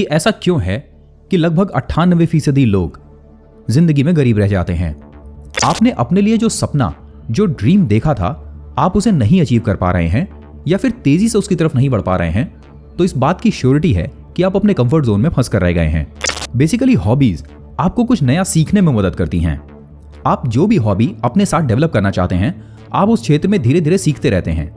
कि ऐसा क्यों है कि लगभग 98% लोग जिंदगी में गरीब रह जाते हैं। आपने अपने लिए जो सपना, जो ड्रीम देखा था, आप उसे नहीं अचीव कर पा रहे हैं या फिर तेजी से उसकी तरफ नहीं बढ़ पा रहे हैं, तो इस बात की श्योरिटी है कि आप अपने कंफर्ट जोन में फंस कर रह गए हैं। बेसिकली हॉबीज आपको कुछ नया सीखने में मदद करती हैं। आप जो भी हॉबी अपने साथ डेवलप करना चाहते हैं, आप उस क्षेत्र में धीरे धीरे सीखते रहते हैं।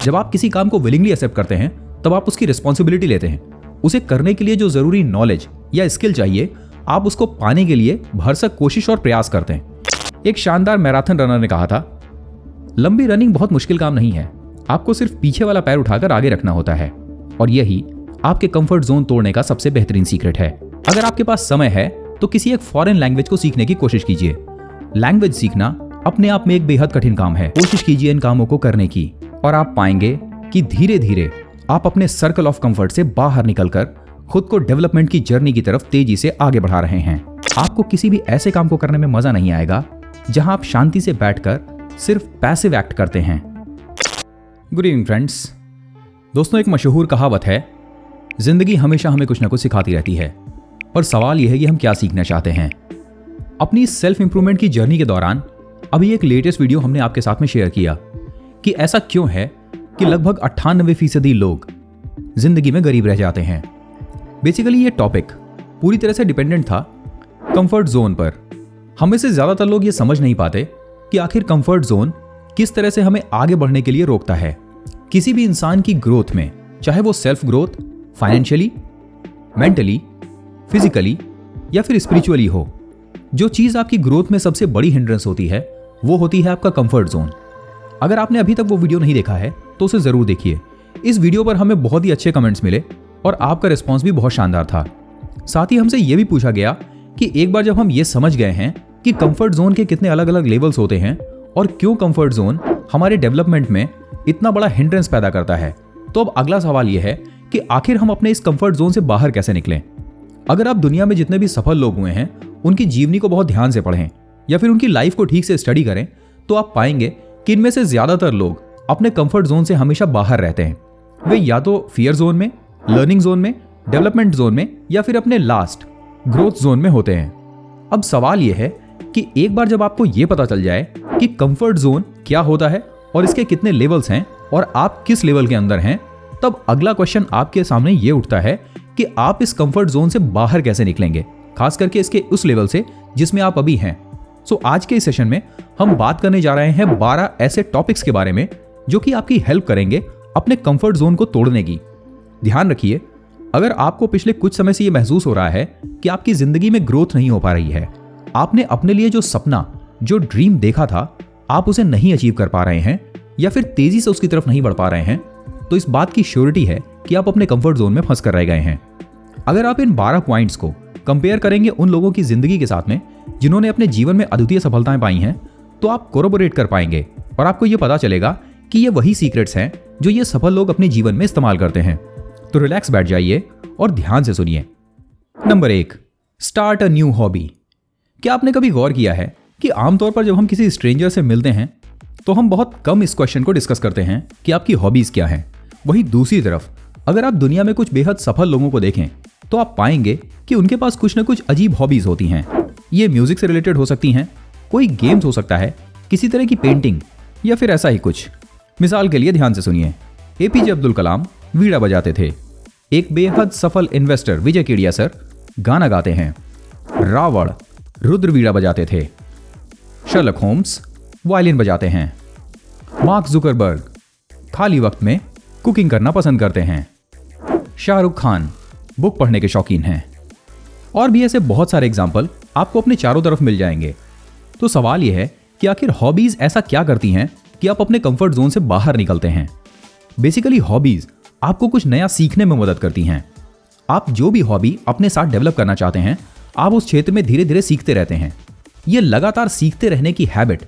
जब आप किसी काम को विलिंगली एक्सेप्ट करते हैं, तब आप उसकी रिस्पॉन्सिबिलिटी लेते हैं। उसे करने के लिए जो जरूरी नॉलेज या स्किल चाहिए, आप उसको पाने के लिए भरसक कोशिश और प्रयास करते हैं। एक शानदार मैराथन रनर ने कहा था, लंबी रनिंग बहुत मुश्किल काम नहीं है, आपको सिर्फ पीछे वाला पैर उठाकर आगे रखना होता है। और यही आपके कंफर्ट जोन तोड़ने का सबसे बेहतरीन सीक्रेट है। अगर आपके पास समय है तो किसी एक फॉरेन लैंग्वेज को सीखने की कोशिश कीजिए। लैंग्वेज सीखना अपने आप में एक बेहद कठिन काम है। कोशिश कीजिए इन कामों को करने की और आप पाएंगे कि धीरे धीरे आप अपने सर्कल ऑफ कंफर्ट से बाहर निकलकर खुद को डेवलपमेंट की जर्नी की तरफ तेजी से आगे बढ़ा रहे हैं। आपको किसी भी ऐसे काम को करने में मजा नहीं आएगा जहां आप शांति से बैठकर सिर्फ पैसिव एक्ट करते हैं। Good evening friends. दोस्तों, एक मशहूर कहावत है, जिंदगी हमेशा हमें कुछ ना कुछ सिखाती रहती है, और सवाल यह है कि हम क्या सीखना चाहते हैं। अपनी सेल्फ इंप्रूवमेंट की जर्नी के दौरान अभी एक लेटेस्ट वीडियो हमने आपके साथ में शेयर किया कि ऐसा क्यों है कि लगभग 98% लोग जिंदगी में गरीब रह जाते हैं। बेसिकली ये टॉपिक पूरी तरह से डिपेंडेंट था कंफर्ट जोन पर। हम में से ज्यादातर लोग ये समझ नहीं पाते कि आखिर कंफर्ट जोन किस तरह से हमें आगे बढ़ने के लिए रोकता है। किसी भी इंसान की ग्रोथ में, चाहे वो self growth, financially, mentally, physically या फिर स्पिरिचुअली हो, जो चीज आपकी ग्रोथ में सबसे बड़ी हिंड्रेंस होती है वो होती है आपका कंफर्ट जोन। अगर आपने अभी तक वो वीडियो नहीं देखा है तो उसे जरूर देखिए। इस वीडियो पर हमें बहुत ही अच्छे कमेंट्स मिले और आपका रिस्पॉन्स भी बहुत शानदार था। साथ ही हमसे यह भी पूछा गया कि एक बार जब हम ये समझ गए हैं कि कंफर्ट जोन के कितने अलग अलग लेवल्स होते हैं और क्यों कंफर्ट जोन हमारे डेवलपमेंट में इतना बड़ा हिंड्रेंस पैदा करता है, तो अब अगला सवाल यह है कि आखिर हम अपने इस कंफर्ट जोन से बाहर कैसे निकलें। अगर आप दुनिया में जितने भी सफल लोग हुए हैं उनकी जीवनी को बहुत ध्यान से पढ़ें या फिर उनकी लाइफ को ठीक से स्टडी करें, तो आप पाएंगे कि इनमें से ज्यादातर लोग अपने कंफर्ट जोन से हमेशा बाहर रहते हैं। वे या तो फियर जोन में, लर्निंग जोन में, डेवलपमेंट जोन में या फिर अपने लास्ट ग्रोथ जोन में होते हैं। अब सवाल यह है कि एक बार जब आपको यह पता चल जाए कि कंफर्ट जोन क्या होता है और इसके कितने लेवल्स हैं और आप किस लेवल के अंदर हैं, तब अगला क्वेश्चन आपके सामने यह उठता है कि आप इस कंफर्ट जोन से बाहर कैसे निकलेंगे, खास करके इसके उस लेवल से जिसमें आप अभी हैं। सो आज के इस सेशन में हम बात करने जा रहे हैं 12 ऐसे टॉपिक्स के बारे में जो कि आपकी हेल्प करेंगे अपने कंफर्ट जोन को तोड़ने की। ध्यान रखिए, अगर आपको पिछले कुछ समय से यह महसूस हो रहा है कि आपकी जिंदगी में ग्रोथ नहीं हो पा रही है, आपने अपने लिए जो सपना, जो ड्रीम देखा था, आप उसे नहीं अचीव कर पा रहे हैं या फिर तेजी से उसकी तरफ नहीं बढ़ पा रहे हैं, तो इस बात की श्योरिटी है कि आप अपने कंफर्ट जोन में फंस कर रह गए हैं। अगर आप इन 12 पॉइंट्स को कंपेयर करेंगे उन लोगों की जिंदगी के साथ में जिन्होंने अपने जीवन में अद्वितीय सफलताएं पाई हैं, तो आप कोरोबोरेट कर पाएंगे और आपको यह पता चलेगा कि ये वही सीक्रेट्स हैं जो ये सफल लोग अपने जीवन में इस्तेमाल करते हैं। तो रिलैक्स बैठ जाइए और ध्यान से सुनिए। Number 1, start a new hobby. क्या आपने कभी गौर किया है कि आमतौर पर जब हम किसी स्ट्रेंजर से मिलते हैं तो हम बहुत कम इस क्वेश्चन को डिस्कस करते हैं कि आपकी हॉबीज क्या हैं। वहीं दूसरी तरफ अगर आप दुनिया में कुछ बेहद सफल लोगों को देखें तो आप पाएंगे कि उनके पास कुछ ना कुछ अजीब हॉबीज होती हैं। ये म्यूजिक से रिलेटेड हो सकती हैं, कोई गेम्स हो सकता है, किसी तरह की पेंटिंग या फिर ऐसा ही कुछ। मिसाल के लिए ध्यान से सुनिए, एपीजे अब्दुल कलाम वीणा बजाते थे। एक बेहद सफल इन्वेस्टर विजय केडिया सर गाना गाते हैं। रावण रुद्र वीणा बजाते थे। शर्लक होम्स वायलिन बजाते हैं। मार्क जुकरबर्ग खाली वक्त में कुकिंग करना पसंद करते हैं। शाहरुख खान बुक पढ़ने के शौकीन हैं। और भी ऐसे बहुत सारे एग्जाम्पल आपको अपने चारों तरफ मिल जाएंगे। तो सवाल यह है कि आखिर हॉबीज ऐसा क्या करती हैं कि आप अपने कंफर्ट जोन से बाहर निकलते हैं। बेसिकली हॉबीज आपको कुछ नया सीखने में मदद करती हैं। आप जो भी हॉबी अपने साथ डेवलप करना चाहते हैं, आप उस क्षेत्र में धीरे धीरे सीखते रहते हैं। यह लगातार सीखते रहने की हैबिट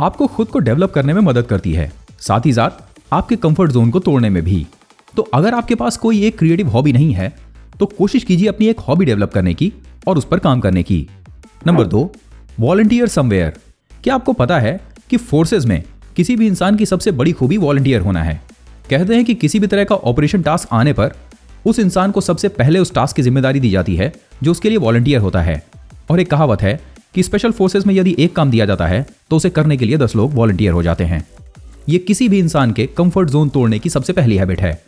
आपको खुद को डेवलप करने में मदद करती है, साथ ही साथ आपके कंफर्ट जोन को तोड़ने में भी। तो अगर आपके पास कोई एक क्रिएटिव हॉबी नहीं है तो कोशिश कीजिए अपनी एक हॉबी डेवलप करने की और उस पर काम करने की। Number 2, volunteer somewhere. क्या आपको पता है कि फोर्सेज में किसी भी इंसान की सबसे बड़ी खूबी वॉलंटियर होना है। कहते हैं कि किसी भी तरह का ऑपरेशन टास्क आने पर उस इंसान को सबसे पहले उस टास्क की जिम्मेदारी दी जाती है जो उसके लिए वॉलंटियर होता है। और एक कहावत है कि स्पेशल फोर्सेस में यदि एक काम दिया जाता है तो उसे करने के लिए 10 लोग वॉलंटियर हो जाते हैं। ये किसी भी इंसान के कंफर्ट जोन तोड़ने की सबसे पहली हैबिट है।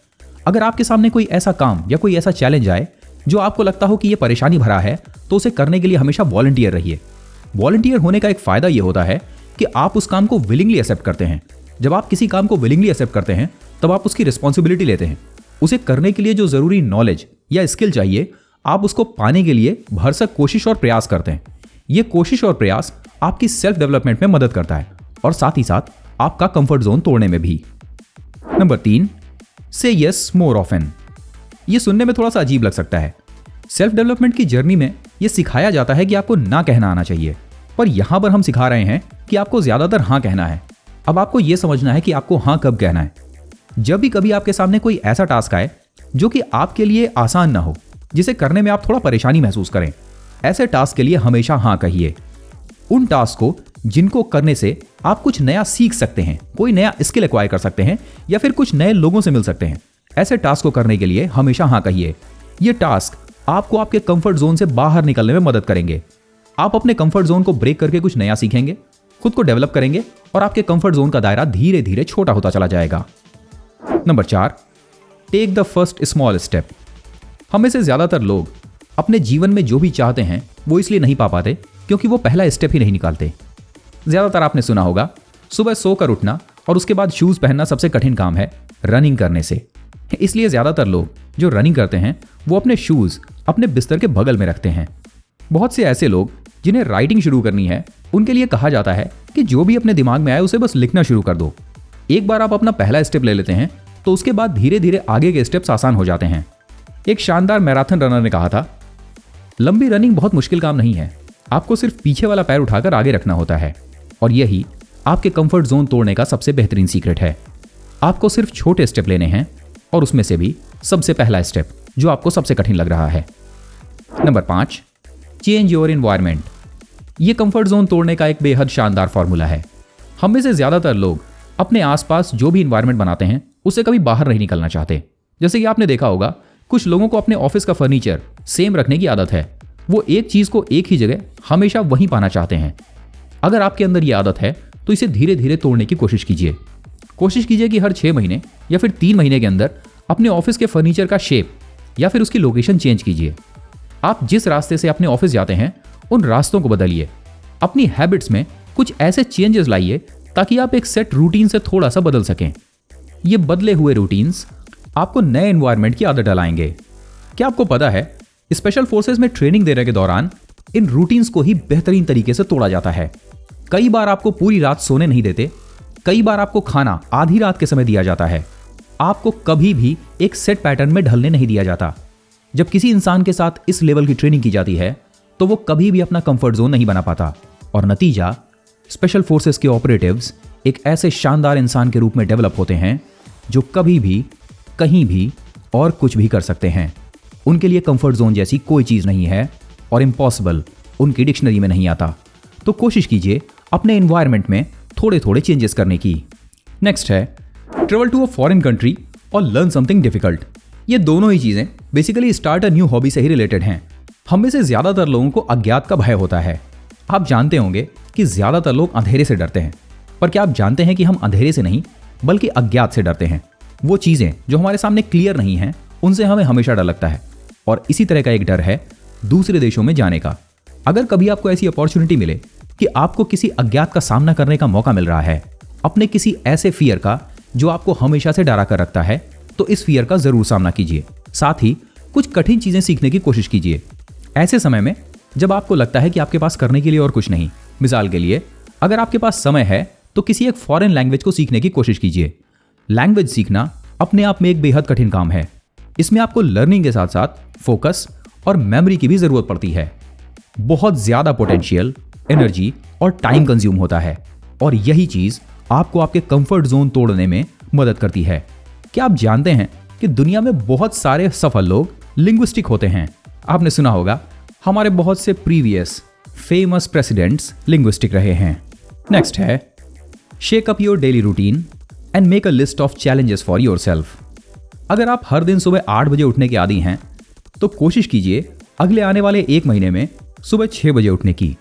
अगर आपके सामने कोई ऐसा काम या कोई ऐसा चैलेंज आए जो आपको लगता हो कि यह परेशानी भरा है, तो उसे करने के लिए हमेशा वॉलंटियर रहिए। वॉलंटियर होने का एक फायदा यह होता है कि आप उस काम को विलिंगली एक्सेप्ट करते हैं। जब आप किसी काम को विलिंगली एक्सेप्ट करते हैं तब आप उसकी रिस्पॉन्सिबिलिटी लेते हैं। उसे करने के लिए जो जरूरी नॉलेज या स्किल चाहिए, आप उसको पाने के लिए भरसक कोशिश और प्रयास करते हैं। यह कोशिश और प्रयास आपकी सेल्फ डेवलपमेंट में मदद करता है और साथ ही साथ आपका कंफर्ट जोन तोड़ने में भी। नंबर 3, से यस मोर ऑफन। यह सुनने में थोड़ा सा अजीब लग सकता है। सेल्फ डेवलपमेंट की जर्नी में यह सिखाया जाता है कि आपको ना कहना आना चाहिए, पर यहां पर हम सिखा रहे हैं कि आपको ज्यादातर हाँ कहना है। अब आपको यह समझना है कि आपको हाँ कब कहना है। जब भी कभी आपके सामने कोई ऐसा टास्क आए जो कि आपके लिए आसान ना हो, जिसे करने में आप थोड़ा परेशानी महसूस करें, ऐसे टास्क के लिए हमेशा हाँ कहिए। उन टास्क को जिनको करने से आप कुछ नया सीख सकते हैं, कोई नया स्किल एक्वायर कर सकते हैं या फिर कुछ नए लोगों से मिल सकते हैं, ऐसे टास्क को करने के लिए हमेशा हाँ कहिए। ये टास्क आपको आपके कंफर्ट जोन से बाहर निकलने में मदद करेंगे। आप अपने कंफर्ट जोन को ब्रेक करके कुछ नया सीखेंगे, खुद को डेवलप करेंगे और आपके कंफर्ट जोन का दायरा धीरे धीरे छोटा होता चला जाएगा। Number 4, take the first small step. हम में से ज्यादातर लोग अपने जीवन में जो भी चाहते हैं वो इसलिए नहीं पा पाते क्योंकि वो पहला स्टेप ही नहीं निकालते। ज्यादातर आपने सुना होगा, सुबह सोकर उठना और उसके बाद शूज पहनना सबसे कठिन काम है रनिंग करने से। इसलिए ज्यादातर लोग जो रनिंग करते हैं वो अपने शूज अपने बिस्तर के बगल में रखते हैं। बहुत से ऐसे लोग जिन्हें राइटिंग शुरू करनी है, उनके लिए कहा जाता है कि जो भी अपने दिमाग में आए उसे बस लिखना शुरू कर दो। एक बार आप अपना पहला स्टेप ले लेते हैं तो उसके बाद धीरे धीरे आगे के स्टेप्स आसान हो जाते हैं। एक शानदार मैराथन रनर ने कहा था, लंबी रनिंग बहुत मुश्किल काम नहीं है, आपको सिर्फ पीछे वाला पैर उठाकर आगे रखना होता है। और यही आपके कंफर्ट जोन तोड़ने का सबसे बेहतरीन सीक्रेट है। आपको सिर्फ छोटे स्टेप लेने हैं और उसमें से भी सबसे पहला स्टेप जो आपको सबसे कठिन लग रहा है। Number 5, change your environment. यह कंफर्ट जोन तोड़ने का एक बेहद शानदार फॉर्मूला है। हम में से ज्यादातर लोग अपने आसपास जो भी एनवायरनमेंट बनाते हैं उससे कभी बाहर नहीं निकलना चाहते। जैसे कि आपने देखा होगा, कुछ लोगों को अपने ऑफिस का फर्नीचर सेम रखने की आदत है। वो एक चीज को एक ही जगह हमेशा वहीं पाना चाहते हैं। अगर आपके अंदर ये आदत है तो इसे धीरे धीरे तोड़ने की कोशिश कीजिए। कोशिश कीजिए कि हर 6 महीने या फिर 3 महीने के अंदर अपने ऑफिस के फर्नीचर का शेप या फिर उसकी लोकेशन चेंज कीजिए। आप जिस रास्ते से अपने ऑफिस जाते हैं उन रास्तों को बदलिए। अपनी हैबिट्स में कुछ ऐसे चेंजेस लाइए ताकि आप एक सेट रूटीन से थोड़ा सा बदल सकें। ये बदले हुए रूटीन्स आपको नए एनवायरनमेंट की आदत डालाएंगे। क्या आपको पता है, स्पेशल फोर्सेस में ट्रेनिंग देने के दौरान इन रूटीन्स को ही बेहतरीन तरीके से तोड़ा जाता है। कई बार आपको पूरी रात सोने नहीं देते, कई बार आपको खाना आधी रात के समय दिया जाता है। आपको कभी भी एक सेट पैटर्न में ढलने नहीं दिया जाता। जब किसी इंसान के साथ इस लेवल की ट्रेनिंग की जाती है तो वो कभी भी अपना कंफर्ट जोन नहीं बना पाता और नतीजा, स्पेशल फोर्सेस के ऑपरेटिव्स एक ऐसे शानदार इंसान के रूप में डेवलप होते हैं जो कभी भी, कहीं भी और कुछ भी कर सकते हैं। उनके लिए कंफर्ट जोन जैसी कोई चीज नहीं है और इम्पॉसिबल उनकी डिक्शनरी में नहीं आता। तो कोशिश कीजिए अपने एनवायरनमेंट में थोड़े थोड़े चेंजेस करने की। नेक्स्ट है, travel to a foreign country और लर्न समथिंग डिफिकल्ट। ये दोनों ही चीजें basically start a new hobby से ही रिलेटेड हैं। हम में से ज्यादातर लोगों को अज्ञात का भय होता है। आप जानते होंगे कि ज्यादातर लोग अंधेरे से डरते हैं, पर क्या आप जानते हैं कि हम अंधेरे से नहीं बल्कि अज्ञात से डरते हैं। वो चीजें जो हमारे सामने क्लियर नहीं हैं उनसे हमें हमेशा डर लगता है। और इसी तरह का एक डर है दूसरे देशों में जाने का। अगर कभी आपको ऐसी अपॉर्चुनिटी मिले कि आपको किसी अज्ञात का सामना करने का मौका मिल रहा है, अपने किसी ऐसे फियर का जो आपको हमेशा से डरा कर रखता है, तो इस फियर का जरूर सामना कीजिए। साथ ही कुछ कठिन चीजें सीखने की कोशिश कीजिए ऐसे समय में जब आपको लगता है कि आपके पास करने के लिए और कुछ नहीं। मिसाल के लिए, अगर आपके पास समय है तो किसी एक फॉरेन लैंग्वेज को सीखने की कोशिश कीजिए। लैंग्वेज सीखना अपने आप में एक बेहद कठिन काम है। इसमें आपको लर्निंग के साथ साथ फोकस और मेमोरी की भी जरूरत पड़ती है। बहुत ज्यादा पोटेंशियल, एनर्जी और टाइम कंज्यूम होता है और यही चीज आपको आपके कंफर्ट जोन तोड़ने में मदद करती है। क्या आप जानते हैं कि दुनिया में बहुत सारे सफल लोग लिंग्विस्टिक होते हैं? आपने सुना होगा, हमारे बहुत से प्रीवियस फेमस प्रेसिडेंट्स लिंग्विस्टिक रहे हैं। नेक्स्ट है, shake up your daily routine and make a list of challenges for yourself. अगर आप हर दिन सुबह 8 बजे उठने के आदी हैं तो कोशिश कीजिए अगले आने वाले 1 महीने में सुबह 6 बजे उठने की।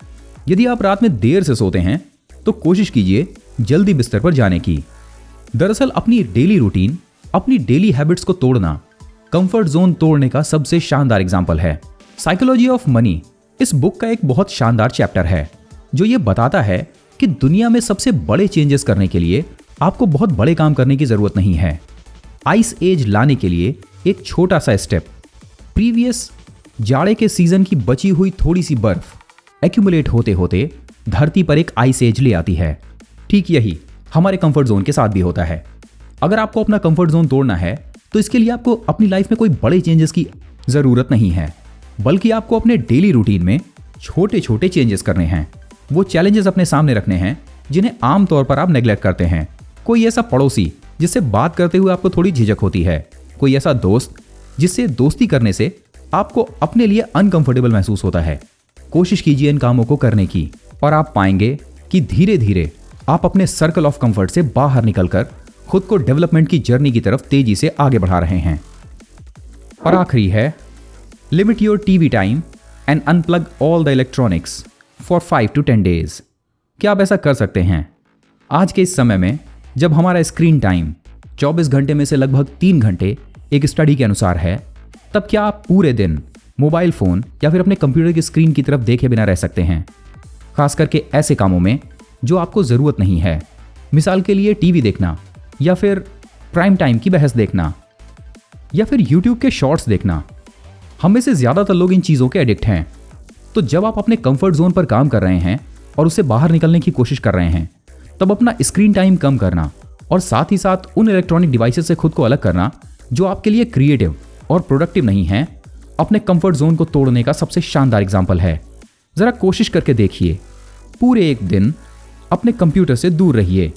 यदि आप रात में देर से सोते हैं तो कोशिश कीजिए जल्दी बिस्तर पर जाने की। दरअसल अपनी डेली रूटीन, अपनी डेली हैबिट्स को तोड़ना कंफर्ट जोन तोड़ने का सबसे शानदार एग्जाम्पल है। साइकोलॉजी ऑफ मनी इस बुक का एक बहुत शानदार चैप्टर है जो ये बताता है कि दुनिया में सबसे बड़े चेंजेस करने के लिए आपको बहुत बड़े काम करने की जरूरत नहीं है। आइस एज लाने के लिए एक छोटा सा स्टेप, प्रीवियस जाड़े के सीजन की बची हुई थोड़ी सी बर्फ एक्यूमुलेट होते होते धरती पर एक आइस एज ले आती है। ठीक यही हमारे कंफर्ट जोन के साथ भी होता है। अगर आपको अपना कंफर्ट जोन तोड़ना है तो इसके लिए आपको अपनी लाइफ में कोई बड़े चेंजेस की जरूरत नहीं है, बल्कि आपको अपने डेली रूटीन में छोटे छोटे चेंजेस करने हैं। वो चैलेंजेस अपने सामने रखने हैं जिन्हें आमतौर पर आप नेग्लेक्ट करते हैं। कोई ऐसा पड़ोसी जिससे बात करते हुए आपको थोड़ी झिझक होती है, कोई ऐसा दोस्त जिससे दोस्ती करने से आपको अपने लिए अनकंफर्टेबल महसूस होता है। कोशिश कीजिए इन कामों को करने की और आप पाएंगे कि धीरे धीरे आप अपने सर्कल ऑफ कंफर्ट से बाहर निकलकर खुद को डेवलपमेंट की जर्नी की तरफ तेजी से आगे बढ़ा रहे हैं। और आखिरी है, limit your TV time and unplug all the electronics for 5 to 10 days। क्या आप ऐसा कर सकते हैं? आज के इस समय में जब हमारा स्क्रीन टाइम 24 घंटे में से लगभग 3 घंटे एक स्टडी के अनुसार है, तब क्या आप पूरे दिन मोबाइल फ़ोन या फिर अपने कंप्यूटर की स्क्रीन की तरफ देखे बिना रह सकते हैं? खास करके ऐसे कामों में जो आपको ज़रूरत नहीं है। मिसाल के लिए टीवी देखना या फिर प्राइम टाइम की बहस देखना या फिर यूट्यूब के शॉर्ट्स देखना। हम में से ज़्यादातर लोग इन चीज़ों के एडिक्ट हैं। तो जब आप अपने कंफर्ट जोन पर काम कर रहे हैं और उससे बाहर निकलने की कोशिश कर रहे हैं, तब अपना स्क्रीन टाइम कम करना और साथ ही साथ उन इलेक्ट्रॉनिक डिवाइसेस से खुद को अलग करना जो आपके लिए क्रिएटिव और प्रोडक्टिव नहीं है, अपने कंफर्ट जोन को तोड़ने का सबसे शानदार एग्जाम्पल है। ज़रा कोशिश करके देखिए, पूरे एक दिन अपने कंप्यूटर से दूर रहिए,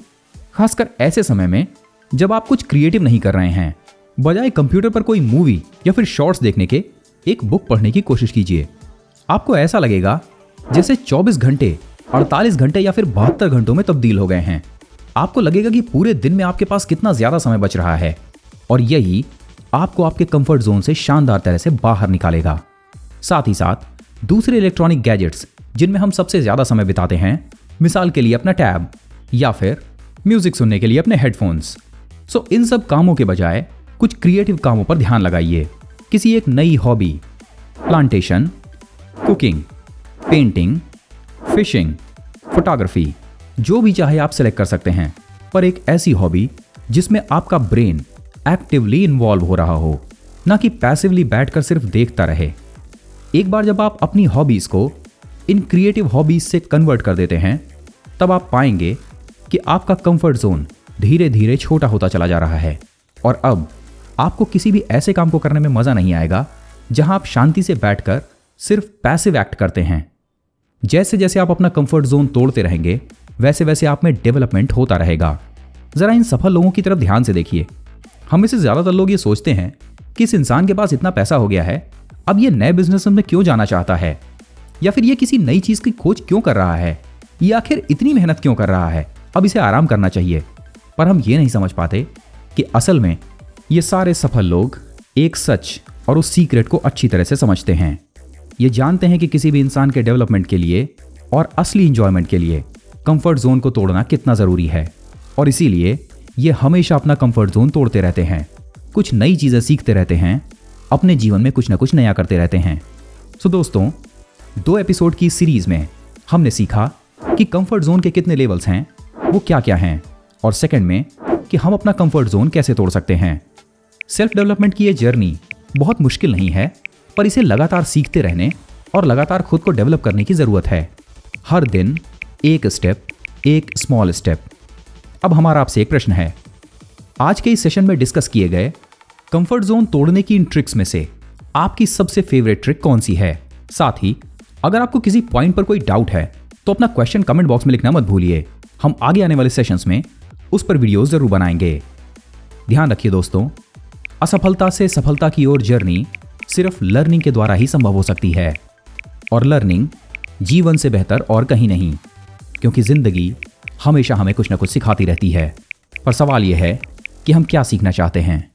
खासकर ऐसे समय में जब आप कुछ क्रिएटिव नहीं कर रहे हैं। बजाय कंप्यूटर पर कोई मूवी या फिर शॉर्ट्स देखने के एक बुक पढ़ने की कोशिश कीजिए। आपको ऐसा लगेगा जैसे 24 घंटे 48 घंटे या फिर 72 घंटों में तब्दील हो गए हैं। आपको लगेगा कि पूरे दिन में आपके पास कितना ज़्यादा समय बच रहा है और यही आपको आपके कंफर्ट जोन से शानदार तरह से बाहर निकालेगा। साथ ही साथ दूसरे इलेक्ट्रॉनिक गैजेट्स जिनमें हम सबसे ज़्यादा समय बिताते हैं, मिसाल के लिए अपना टैब या फिर म्यूजिक सुनने के लिए अपने हेडफोन्स, सो इन सब कामों के बजाय कुछ क्रिएटिव कामों पर ध्यान लगाइए। किसी एक नई hobby, plantation, cooking, painting, fishing, photography, जो भी चाहे आप सेलेक्ट कर सकते हैं, पर एक ऐसी हॉबी जिसमें आपका ब्रेन एक्टिवली इन्वॉल्व हो रहा हो, ना कि पैसिवली बैठकर सिर्फ देखता रहे। एक बार जब आप अपनी हॉबीज को इन क्रिएटिव हॉबीज से कन्वर्ट कर देते हैं, तब आप पाएंगे कि आपका कंफर्ट जोन धीरे धीरे छोटा होता चला जा रहा है और अब आपको किसी भी ऐसे काम को करने में मजा नहीं आएगा जहां आप शांति से बैठकर सिर्फ पैसिव एक्ट करते हैं। जैसे जैसे आप अपना कंफर्ट जोन तोड़ते रहेंगे, वैसे वैसे आप में डेवलपमेंट होता रहेगा। जरा इन सफल लोगों की तरफ ध्यान से देखिए। हम में से ज्यादातर लोग ये सोचते हैं कि इस इंसान के पास इतना पैसा हो गया है, अब ये नए बिजनेस में क्यों जाना चाहता है, या फिर ये किसी नई चीज की खोज क्यों कर रहा है, या आखिर इतनी मेहनत क्यों कर रहा है, अब इसे आराम करना चाहिए। पर हम ये नहीं समझ पाते कि असल में ये सारे सफल लोग एक सच और उस सीक्रेट को अच्छी तरह से समझते हैं। ये जानते हैं कि किसी भी इंसान के डेवलपमेंट के लिए और असली इंजॉयमेंट के लिए कंफर्ट जोन को तोड़ना कितना ज़रूरी है, और इसीलिए ये हमेशा अपना कंफर्ट जोन तोड़ते रहते हैं, कुछ नई चीज़ें सीखते रहते हैं, अपने जीवन में कुछ ना कुछ नया करते रहते हैं। सो दोस्तों, 2 एपिसोड की सीरीज़ में हमने सीखा कि कंफर्ट जोन के कितने लेवल्स हैं, वो क्या क्या हैं, और सेकंड में कि हम अपना कंफर्ट जोन कैसे तोड़ सकते हैं। सेल्फ डेवलपमेंट की ये जर्नी बहुत मुश्किल नहीं है, पर इसे लगातार सीखते रहने और लगातार खुद को डेवलप करने की ज़रूरत है। हर दिन एक स्टेप, एक स्मॉल स्टेप। अब हमारा आपसे एक प्रश्न है, आज के इस सेशन में डिस्कस किए गए कंफर्ट जोन तोड़ने की इन ट्रिक्स में से आपकी सबसे फेवरेट ट्रिक कौन सी है? साथ ही अगर आपको किसी पॉइंट पर कोई डाउट है तो अपना क्वेश्चन कमेंट बॉक्स में लिखना मत भूलिए। हम आगे आने वाले सेशंस में उस पर वीडियोस जरूर बनाएंगे। ध्यान रखिए दोस्तों, असफलता से सफलता की ओर जर्नी सिर्फ लर्निंग के द्वारा ही संभव हो सकती है, और लर्निंग जीवन से बेहतर और कहीं नहीं, क्योंकि जिंदगी हमेशा हमें कुछ ना कुछ सिखाती रहती है। पर सवाल यह है कि हम क्या सीखना चाहते हैं।